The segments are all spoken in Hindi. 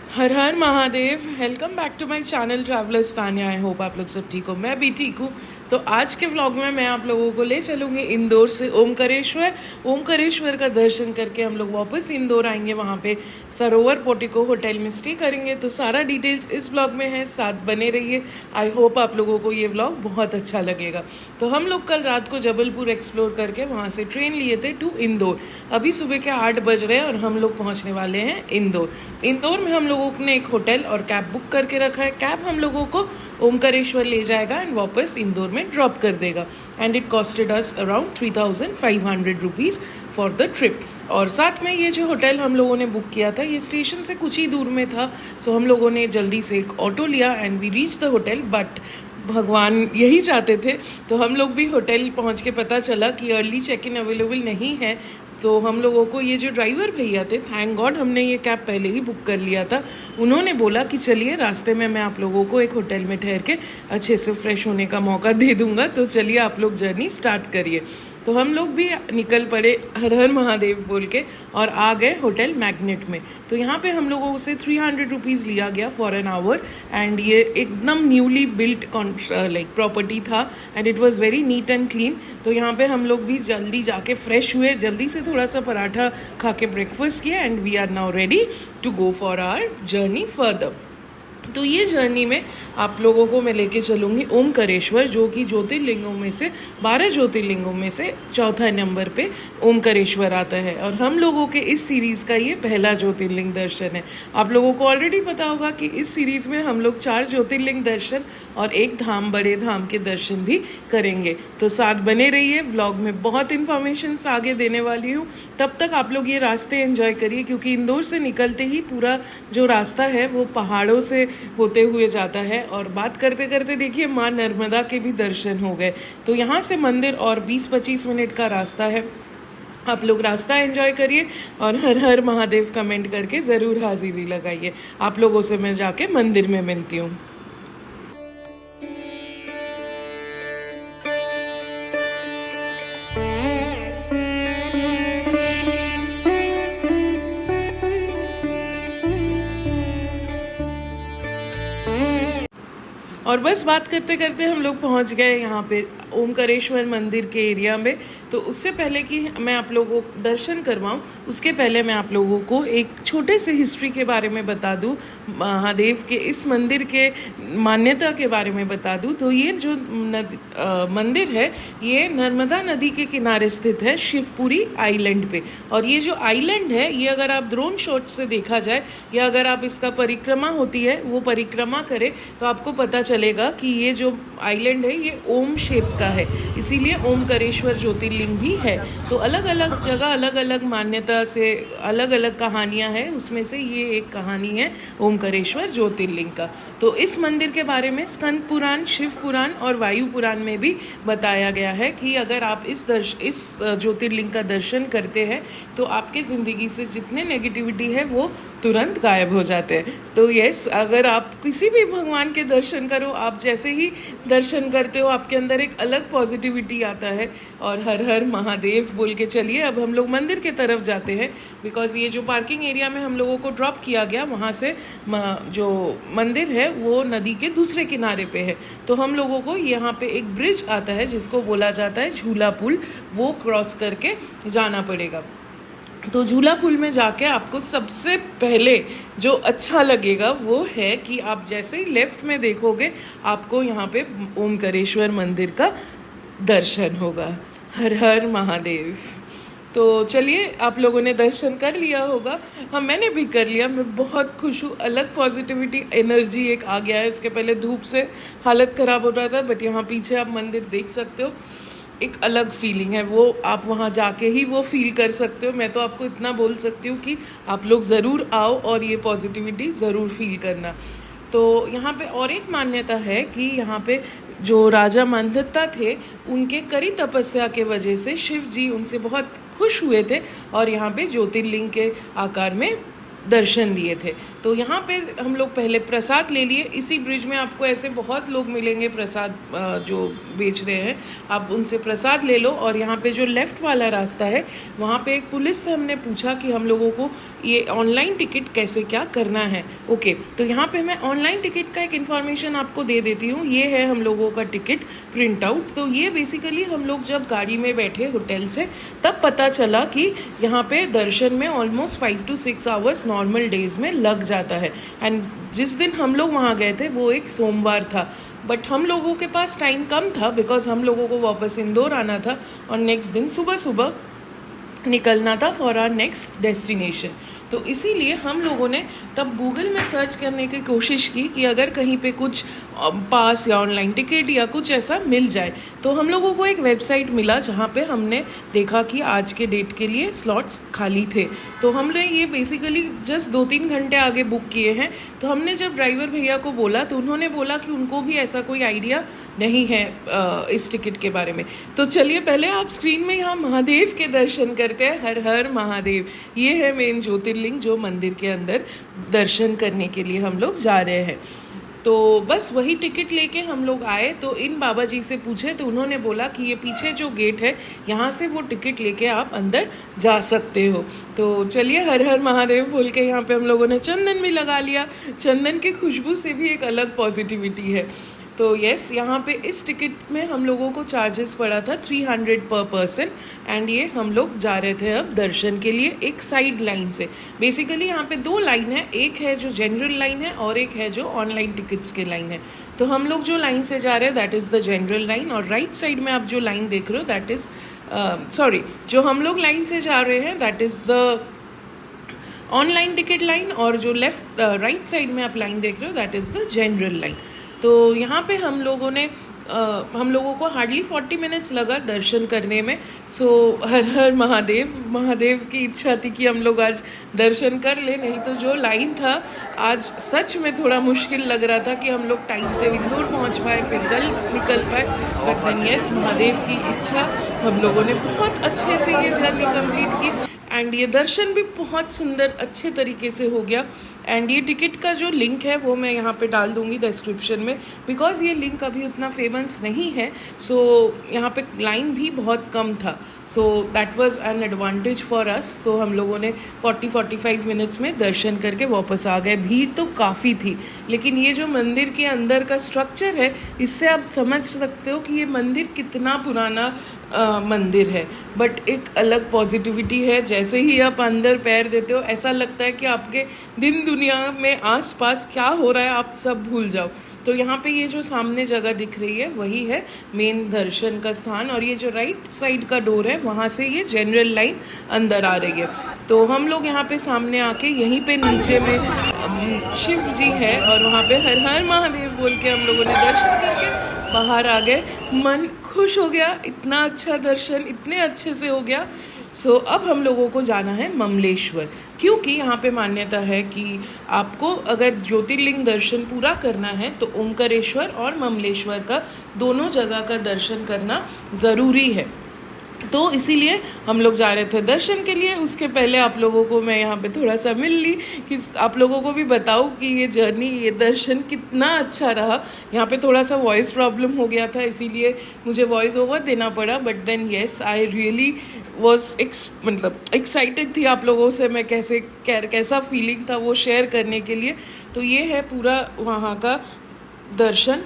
हर हर Mahadev. Welcome back to my channel travellers Tanya. I hope आप लोग सब ठीक हो, मैं भी ठीक हूँ। तो आज के व्लॉग में मैं आप लोगों को ले चलूँगी इंदौर से ओमकारेश्वर का दर्शन करके हम लोग वापस इंदौर आएंगे। वहाँ पे सरोवर पोर्टिको होटल में स्टे करेंगे। तो सारा डिटेल्स इस व्लॉग में है, साथ बने रहिए। आई होप आप लोगों को ये व्लॉग बहुत अच्छा लगेगा। तो हम लोग कल रात को जबलपुर एक्सप्लोर करके वहाँ से ट्रेन लिए थे टू इंदौर। अभी सुबह के 8 बज रहे हैं और हम लोग पहुँचने वाले हैं इंदौर। इंदौर में हम लोगों ने एक होटल और कैब बुक करके रखा है। कैब हम लोगों को ओमकारेश्वर ले जाएगा एंड वापस इंदौर में ड्रॉप कर देगा। And it costed us around 3500 rupees for the trip. और साथ में ये जो होटल हम लोगों ने बुक किया था ये स्टेशन से कुछ ही दूर में था। सो हम लोगों ने जल्दी से एक ऑटो लिया and we reach the hotel. But भगवान यही चाहते थे, तो हम लोग भी होटल पहुंच के पता चला कि अर्ली चेक इन अवेलेबल नहीं है। तो हम लोगों को ये जो ड्राइवर भैया थे, थैंक गॉड हमने ये कैब पहले ही बुक कर लिया था, उन्होंने बोला कि चलिए रास्ते में मैं आप लोगों को एक होटल में ठहर के अच्छे से फ्रेश होने का मौका दे दूंगा। तो चलिए आप लोग जर्नी स्टार्ट करिए। तो हम लोग भी निकल पड़े हर हर महादेव बोल के और आ गए होटल मैग्नेट में। तो यहाँ पे हम लोगों से 300 रुपीज़ लिया गया फॉर एन आवर। एंड ये एकदम न्यूली बिल्ट लाइक प्रॉपर्टी था and it was very neat and clean. तो यहाँ पे हम लोग भी जल्दी जाके फ्रेश हुए, जल्दी से थोड़ा सा पराठा खा के ब्रेकफास्ट किया and we are now ready to go for our journey further. तो ये जर्नी में आप लोगों को मैं लेके चलूँगी ओमकारेश्वर, जो कि ज्योतिर्लिंगों में से 12 ज्योतिर्लिंगों में से चौथा नंबर पे ओमकारेश्वर आता है। और हम लोगों के इस सीरीज़ का ये पहला ज्योतिर्लिंग दर्शन है। आप लोगों को ऑलरेडी पता होगा कि इस सीरीज़ में हम लोग 4 ज्योतिर्लिंग दर्शन और एक धाम, बड़े धाम के दर्शन भी करेंगे। तो साथ बने रहिए, व्लॉग में बहुत इन्फॉर्मेशन आगे देने वाली हूँ। तब तक आप लोग ये रास्ते एंजॉय करिए, क्योंकि इंदौर से निकलते ही पूरा जो रास्ता है वो पहाड़ों से होते हुए जाता है। और बात करते करते देखिए माँ नर्मदा के भी दर्शन हो गए। तो यहाँ से मंदिर और 20-25 मिनट का रास्ता है। आप लोग रास्ता एंजॉय करिए और हर हर महादेव कमेंट करके ज़रूर हाजिरी लगाइए। आप लोगों से मैं जाके मंदिर में मिलती हूँ। और बस बात करते करते हम लोग पहुंच गए यहाँ पे ओमकारेश्वर मंदिर के एरिया में। तो उससे पहले कि मैं आप लोगों को दर्शन करवाऊँ, उसके पहले मैं आप लोगों को एक छोटे से हिस्ट्री के बारे में बता दूँ, महादेव के इस मंदिर के मान्यता के बारे में बता दूँ। तो ये जो मंदिर है ये नर्मदा नदी के किनारे स्थित है, शिवपुरी आइलैंड पे। और ये जो आइलैंड है ये अगर आप ड्रोन शॉट से देखा जाए या अगर आप इसका परिक्रमा होती है वो परिक्रमा करें तो आपको पता चलेगा कि ये जो आइलैंड है ये ओम शेप का है, इसीलिए ओमकारेश्वर ज्योतिर्लिंग भी है। तो अलग अलग जगह अलग अलग मान्यता से अलग अलग कहानियां हैं, उसमें से ये एक कहानी है ओमकारेश्वर ज्योतिर्लिंग का। तो इस मंदिर के बारे में स्कंद पुराण, शिव पुराण और वायु पुराण में भी बताया गया है कि अगर आप इस ज्योतिर्लिंग का दर्शन करते हैं तो आपके ज़िंदगी से जितने नेगेटिविटी है वो तुरंत गायब हो जाते हैं। तो यस, अगर आप किसी भी भगवान के दर्शन करो, आप जैसे ही दर्शन करते हो आपके अंदर एक अलग पॉजिटिविटी आता है। और हर हर महादेव बोल के चलिए अब हम लोग मंदिर के तरफ जाते हैं। बिकॉज ये जो पार्किंग एरिया में हम लोगों को ड्रॉप किया गया वहाँ से जो मंदिर है वो नदी के दूसरे किनारे पे है। तो हम लोगों को यहाँ पे एक ब्रिज आता है जिसको बोला जाता है झूला पुल, वो क्रॉस करके जाना पड़ेगा। तो झूला पुल में जाके आपको सबसे पहले जो अच्छा लगेगा वो है कि आप जैसे ही लेफ्ट में देखोगे आपको यहाँ पे ओमकारेश्वर मंदिर का दर्शन होगा। हर हर महादेव। तो चलिए, आप लोगों ने दर्शन कर लिया होगा, हाँ मैंने भी कर लिया। मैं बहुत खुश हूँ, अलग पॉजिटिविटी एनर्जी एक आ गया है। उसके पहले धूप से हालत ख़राब हो रहा था, बट यहाँ पीछे आप मंदिर देख सकते हो, एक अलग फीलिंग है, वो आप वहाँ जाके ही वो फील कर सकते हो। मैं तो आपको इतना बोल सकती हूँ कि आप लोग ज़रूर आओ और ये पॉजिटिविटी ज़रूर फील करना। तो यहाँ पे और एक मान्यता है कि यहाँ पे जो राजा मंदता थे उनके कड़ी तपस्या के वजह से शिव जी उनसे बहुत खुश हुए थे और यहाँ पे ज्योतिर्लिंग के आकार में दर्शन दिए थे। तो यहाँ पे हम लोग पहले प्रसाद ले लिए। इसी ब्रिज में आपको ऐसे बहुत लोग मिलेंगे प्रसाद जो बेच रहे हैं, आप उनसे प्रसाद ले लो। और यहाँ पे जो लेफ़्ट वाला रास्ता है वहाँ पे एक पुलिस से हमने पूछा कि हम लोगों को ये ऑनलाइन टिकट कैसे क्या करना है। ओके, तो यहाँ पे मैं ऑनलाइन टिकट का एक इन्फॉर्मेशन आपको दे देती हूँ। ये है हम लोगों का टिकट प्रिंट आउट। तो ये बेसिकली हम लोग जब गाड़ी में बैठे होटल से तब पता चला कि यहाँ पे दर्शन में almost 5 to 6 hours normal days में लग जाता है। एंड जिस दिन हम लोग वहाँ गए थे वो एक सोमवार था, बट हम लोगों के पास टाइम कम था बिकॉज हम लोगों को वापस इंदौर आना था और नेक्स्ट दिन सुबह सुबह निकलना था फॉर आवर नेक्स्ट डेस्टिनेशन। तो इसीलिए हम लोगों ने तब गूगल में सर्च करने की कोशिश की कि अगर कहीं पे कुछ पास या ऑनलाइन टिकट या कुछ ऐसा मिल जाए। तो हम लोगों को एक वेबसाइट मिला जहाँ पे हमने देखा कि आज के डेट के लिए स्लॉट्स खाली थे। तो हमने ये बेसिकली जस्ट 2-3 घंटे आगे बुक किए हैं। तो हमने जब ड्राइवर भैया को बोला तो उन्होंने बोला कि उनको भी ऐसा कोई आइडिया नहीं है इस टिकट के बारे में। तो चलिए पहले आप स्क्रीन में यहाँ महादेव के दर्शन करते हैं। हर हर महादेव, ये है मेन ज्योतिर्लिंग जो मंदिर के अंदर दर्शन करने के लिए हम लोग जा रहे हैं। तो बस वही टिकट लेके हम लोग आए। तो इन बाबा जी से पूछे तो उन्होंने बोला कि ये पीछे जो गेट है यहाँ से वो टिकट लेके आप अंदर जा सकते हो। तो चलिए हर हर महादेव बोल के यहाँ पे हम लोगों ने चंदन भी लगा लिया। चंदन की खुशबू से भी एक अलग पॉजिटिविटी है। तो यस, यहाँ पे इस टिकट में हम लोगों को चार्जेस पड़ा था 300 पर पर्सन। एंड ये हम लोग जा रहे थे अब दर्शन के लिए एक साइड लाइन से। बेसिकली यहाँ पे 2 लाइन है, एक है जो जनरल लाइन है और एक है जो ऑनलाइन टिकट्स के लाइन है। तो हम लोग जो लाइन से जा रहे हैं that is the general line, और राइट साइड में आप जो लाइन देख रहे हो दैट इज़ जो हम लोग लाइन से जा रहे हैं that is the online ticket line, और जो लेफ्ट राइट साइड में आप लाइन देख रहे हो that is the general line. तो यहाँ पे हम लोगों को हार्डली 40 मिनट्स लगा दर्शन करने में। सो हर हर महादेव, महादेव की इच्छा थी कि हम लोग आज दर्शन कर ले, नहीं तो जो लाइन था आज सच में थोड़ा मुश्किल लग रहा था कि हम लोग टाइम से इंदौर पहुँच पाए फिर कल निकल पाए। बट देन यस, महादेव की इच्छा, हम लोगों ने बहुत अच्छे से ये जर्नी कंप्लीट की। एंड ये दर्शन भी बहुत सुंदर अच्छे तरीके से हो गया। एंड ये टिकट का जो लिंक है वो मैं यहाँ पे डाल दूँगी डिस्क्रिप्शन में, बिकॉज़ ये लिंक अभी उतना फेमस नहीं है। सो यहाँ पे लाइन भी बहुत कम था। So that was an advantage for us. तो हम लोगों ने 40-45 मिनट्स में दर्शन करके वापस आ गए। भीड़ तो काफ़ी थी, लेकिन ये जो मंदिर के अंदर का स्ट्रक्चर है इससे आप समझ सकते हो कि ये मंदिर कितना पुराना मंदिर है। बट एक अलग पॉजिटिविटी है, जैसे ही आप अंदर पैर देते हो ऐसा लगता है कि आपके दिन दुनिया में आसपास क्या हो रहा है आप सब भूल जाओ। तो यहाँ पे ये जो सामने जगह दिख रही है वही है मेन दर्शन का स्थान, और ये जो राइट साइड का डोर है वहाँ से ये जनरल लाइन अंदर आ रही है। तो हम लोग यहाँ पे सामने आके यहीं पे नीचे में शिव जी है और वहाँ पे हर हर महादेव बोल के हम लोगों ने दर्शन करके बाहर आ गए। मन खुश हो गया, इतना अच्छा दर्शन इतने अच्छे से हो गया। सो अब हम लोगों को जाना है ममलेश्वर, क्योंकि यहाँ पे मान्यता है कि आपको अगर ज्योतिर्लिंग दर्शन पूरा करना है तो ओमकारेश्वर और ममलेश्वर का दोनों जगह का दर्शन करना ज़रूरी है। तो इसीलिए हम लोग जा रहे थे दर्शन के लिए। उसके पहले आप लोगों को मैं यहाँ पे थोड़ा सा मिल ली कि आप लोगों को भी बताऊँ कि ये जर्नी, ये दर्शन कितना अच्छा रहा। यहाँ पे थोड़ा सा वॉइस प्रॉब्लम हो गया था, इसीलिए मुझे वॉइस ओवर देना पड़ा। But then yes, I really was excited थी आप लोगों से मैं कैसा फीलिंग था वो शेयर करने के लिए। तो ये है पूरा वहाँ का दर्शन।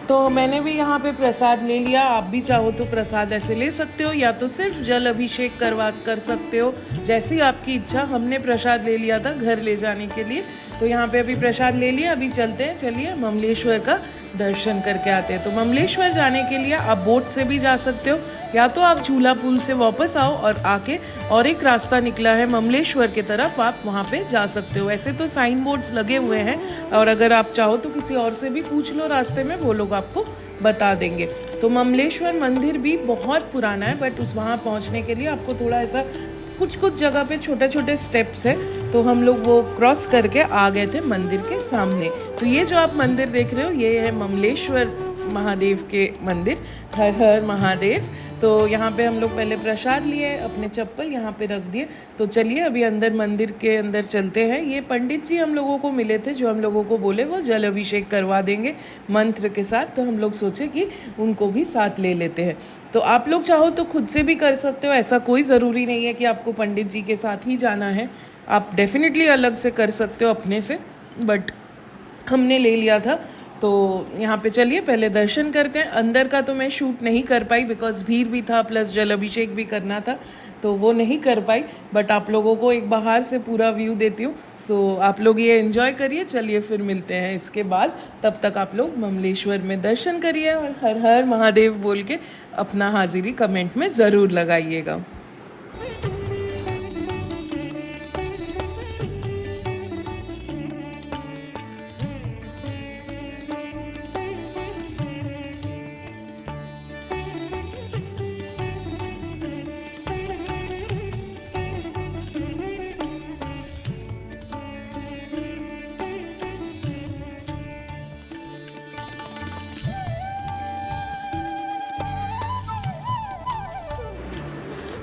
तो मैंने भी यहाँ पे प्रसाद ले लिया। आप भी चाहो तो प्रसाद ऐसे ले सकते हो, या तो सिर्फ जल अभिषेक कर सकते हो, जैसी आपकी इच्छा। हमने प्रसाद ले लिया था घर ले जाने के लिए। तो यहाँ पे अभी प्रसाद ले लिया, अभी चलते हैं। चलिए ममलेश्वर का दर्शन करके आते हैं। तो ममलेश्वर जाने के लिए आप बोट से भी जा सकते हो, या तो आप झूला पुल से वापस आओ और आके और एक रास्ता निकला है ममलेश्वर की तरफ, आप वहाँ पे जा सकते हो। ऐसे तो साइन बोर्ड्स लगे हुए हैं, और अगर आप चाहो तो किसी और से भी पूछ लो रास्ते में, वो लोग आपको बता देंगे। तो ममलेश्वर मंदिर भी बहुत पुराना है, बट वहाँ पहुँचने के लिए आपको थोड़ा ऐसा कुछ जगह पे छोटे छोटे स्टेप्स है। तो हम लोग वो क्रॉस करके आ गए थे मंदिर के सामने। तो ये जो आप मंदिर देख रहे हो ये है ममलेश्वर महादेव के मंदिर, हर हर महादेव। तो यहाँ पे हम लोग पहले प्रसाद लिए, अपने चप्पल यहाँ पे रख दिए। तो चलिए अभी अंदर मंदिर के अंदर चलते हैं। ये पंडित जी हम लोगों को मिले थे जो हम लोगों को बोले वो जल अभिषेक करवा देंगे मंत्र के साथ, तो हम लोग सोचे कि उनको भी साथ ले लेते हैं। तो आप लोग चाहो तो खुद से भी कर सकते हो, ऐसा कोई ज़रूरी नहीं है कि आपको पंडित जी के साथ ही जाना है। आप डेफिनेटली अलग से कर सकते हो अपने से, बट हमने ले लिया था। तो यहाँ पे चलिए पहले दर्शन करते हैं। अंदर का तो मैं शूट नहीं कर पाई बिकॉज भीड़ भी था, प्लस जल अभिषेक भी करना था, तो वो नहीं कर पाई। बट आप लोगों को एक बाहर से पूरा व्यू देती हूँ, सो आप लोग ये एंजॉय करिए। चलिए फिर मिलते हैं इसके बाद। तब तक आप लोग ममलेश्वर में दर्शन करिए और हर हर महादेव बोल के अपना हाजिरी कमेंट में ज़रूर लगाइएगा।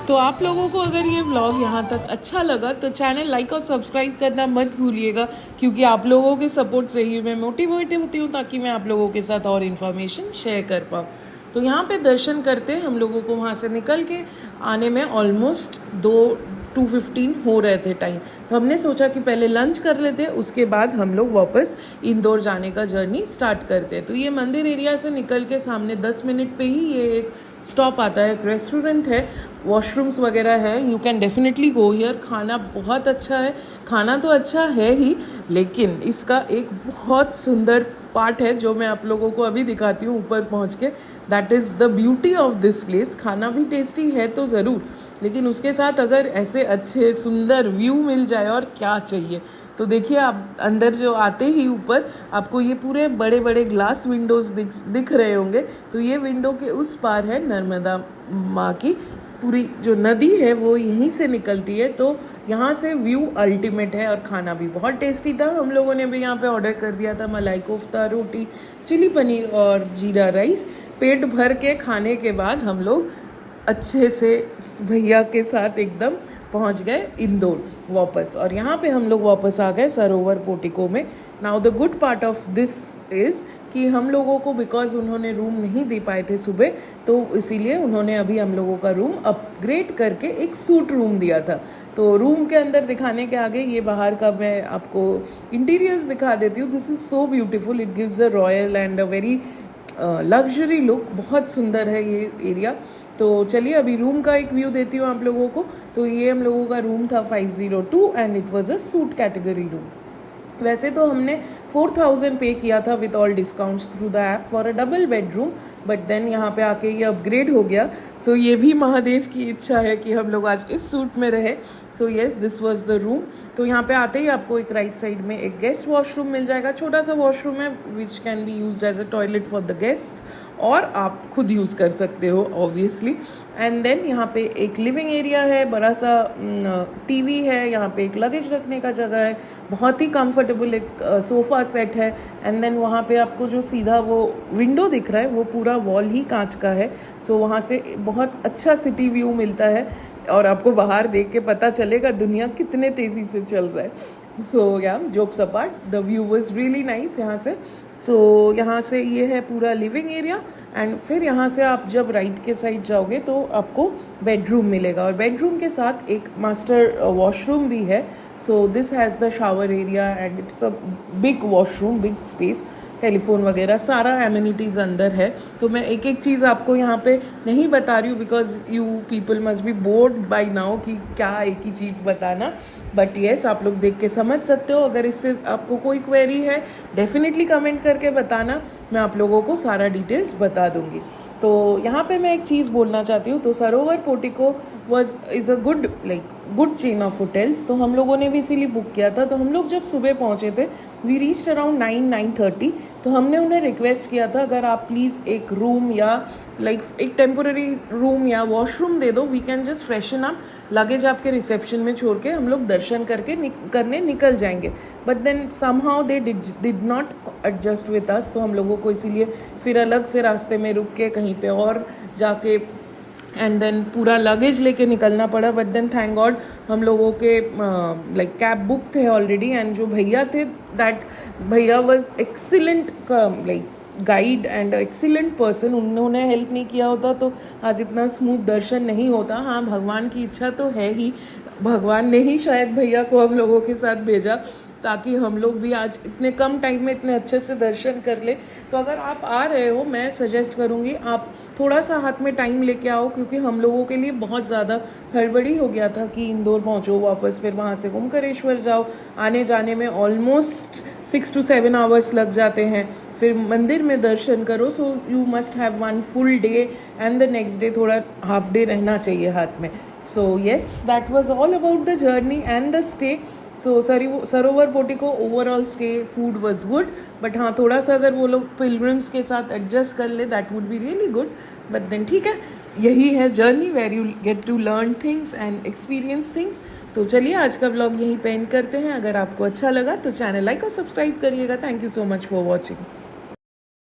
तो आप लोगों को अगर ये व्लॉग यहाँ तक अच्छा लगा तो चैनल लाइक और सब्सक्राइब करना मत भूलिएगा, क्योंकि आप लोगों के सपोर्ट से ही मैं मोटिवेट होती हूँ ताकि मैं आप लोगों के साथ और इन्फॉर्मेशन शेयर कर पाऊँ। तो यहाँ पे दर्शन करते हम लोगों को वहाँ से निकल के आने में ऑलमोस्ट 2:15 हो रहे थे टाइम। तो हमने सोचा कि पहले लंच कर लेते, उसके बाद हम लोग वापस इंदौर जाने का जर्नी स्टार्ट करते हैं। तो ये मंदिर एरिया से निकल के सामने 10 मिनट पे ही ये एक स्टॉप आता है, एक रेस्टोरेंट है, वॉशरूम्स वगैरह है। You can definitely go here. खाना बहुत अच्छा है। खाना तो अच्छा है ही, लेकिन इसका एक बहुत सुंदर पार्ट है जो मैं आप लोगों को अभी दिखाती हूँ ऊपर पहुँच के। That is the beauty of this place. खाना भी टेस्टी है तो ज़रूर, लेकिन उसके साथ अगर ऐसे अच्छे सुंदर व्यू मिल जाए और क्या चाहिए। तो देखिए आप अंदर जो आते ही ऊपर आपको ये पूरे बड़े बड़े ग्लास विंडोज़ दिख रहे होंगे। तो ये विंडो के उस पार है नर्मदा माँ की पूरी जो नदी है वो यहीं से निकलती है। तो यहाँ से व्यू अल्टीमेट है और खाना भी बहुत टेस्टी था। हम लोगों ने भी यहाँ पे ऑर्डर कर दिया था मलाई कोफ्ता, रोटी, चिली पनीर और जीरा राइस। पेट भर के खाने के बाद हम लोग अच्छे से भैया के साथ एकदम पहुंच गए इंदौर वापस, और यहाँ पे हम लोग वापस आ गए सरोवर पोर्टिको में। Now the good part of this is कि हम लोगों को बिकॉज उन्होंने रूम नहीं दे पाए थे सुबह, तो इसीलिए उन्होंने अभी हम लोगों का रूम अपग्रेड करके एक सूट रूम दिया था। तो रूम के अंदर दिखाने के आगे ये बाहर का मैं आपको इंटीरियर्स दिखा देती हूँ। This is so beautiful. It gives a royal and a very luxury look. बहुत सुंदर है ये एरिया। तो चलिए अभी रूम का एक व्यू देती हूँ आप लोगों को। तो ये हम लोगों का रूम था 502 and it was a suite category room. वैसे तो हमने 4000 पे किया था with all discounts through the app for a double bedroom, but then यहाँ पे आके ये अपग्रेड हो गया। सो ये भी महादेव की इच्छा है कि हम लोग आज इस सूट में रहे। So yes, this was the room. तो यहाँ पे आते ही आपको एक राइट साइड में एक गेस्ट वॉशरूम मिल जाएगा। छोटा सा वॉशरूम है which can be used as a toilet for the guest, और आप खुद यूज़ कर सकते हो ऑब्वियसली। एंड देन यहाँ पे एक लिविंग एरिया है, बड़ा सा टीवी है, यहाँ पे एक लगेज रखने का जगह है, बहुत ही कंफर्टेबल एक सोफ़ा सेट है। एंड देन वहाँ पे आपको जो सीधा वो विंडो दिख रहा है वो पूरा वॉल ही कांच का है। सो वहाँ से बहुत अच्छा सिटी व्यू मिलता है और आपको बाहर देख के पता चलेगा दुनिया कितने तेज़ी से चल रहा है। सो या jokes apart, the view was really nice यहाँ से। सो यहाँ से ये है पूरा लिविंग एरिया, एंड फिर यहाँ से आप जब राइट के साइड जाओगे तो आपको बेडरूम मिलेगा, और बेडरूम के साथ एक मास्टर वॉशरूम भी है। So this has the shower area and it's a big washroom, big space, telephone वगैरह सारा एमिनिटीज़ अंदर है। तो मैं एक एक चीज़ आपको यहाँ पे नहीं बता रही हूँ because you people must be bored by now कि क्या एक ही चीज़ बताना, बट येस आप लोग देख के समझ सकते हो। अगर इससे आपको कोई क्वेरी है डेफिनेटली कमेंट करके बताना, मैं आप लोगों को सारा डिटेल्स बता दूँगी। तो यहाँ पे मैं एक चीज़ बोलना चाहती हूँ। तो सरोवर portico is a good chain of hotels. तो हम लोगों ने भी इसीलिए बुक किया था। तो हम लोग जब सुबह पहुँचे थे, वी रीच्ड अराउंड 9-9:30। तो हमने उन्हें रिक्वेस्ट किया था अगर आप प्लीज़ एक रूम या एक टेम्पोररी रूम या वॉशरूम दे दो, we can just freshen up, luggage आपके रिसेप्शन में छोड़ के हम लोग दर्शन करने निकल जाएंगे। But then somehow they did not adjust with us. तो हम लोगों को इसीलिए फिर अलग से रास्ते में रुक के कहीं पे और जाके एंड देन पूरा लगेज लेके निकलना पड़ा, बट देन थैंक गॉड हम लोगों के लाइक कैब बुक थे ऑलरेडी, एंड जो भैया थे दैट भैया was excellent like guide and excellent person. उन्होंने हेल्प नहीं किया होता तो आज इतना स्मूथ दर्शन नहीं होता। हाँ, भगवान की इच्छा तो है ही, भगवान ने ही शायद भैया को हम लोगों के साथ भेजा ताकि हम लोग भी आज इतने कम टाइम में इतने अच्छे से दर्शन कर ले। तो अगर आप आ रहे हो, मैं सजेस्ट करूँगी आप थोड़ा सा हाथ में टाइम लेके आओ, क्योंकि हम लोगों के लिए बहुत ज़्यादा हड़बड़ी हो गया था कि इंदौर पहुँचो, वापस फिर वहाँ से ओमकारेश्वर जाओ, आने जाने में ऑलमोस्ट 6 to 7 आवर्स लग जाते हैं, फिर मंदिर में दर्शन करो। So you must have 1 full day and the next day थोड़ा हाफ डे रहना चाहिए हाथ में। So yes, that was all about the journey and the stay. So Sarovar portico overall stay food was good, but हाँ थोड़ा सा अगर वो लोग पिलग्रिम्स के साथ एडजस्ट कर ले that would be really good, but then ठीक है, यही है journey where you get to learn things and experience things. तो चलिए आज का ब्लॉग यहीं पे एंड करते हैं। अगर आपको अच्छा लगा तो चैनल लाइक और सब्सक्राइब करिएगा। Thank you so much for watching.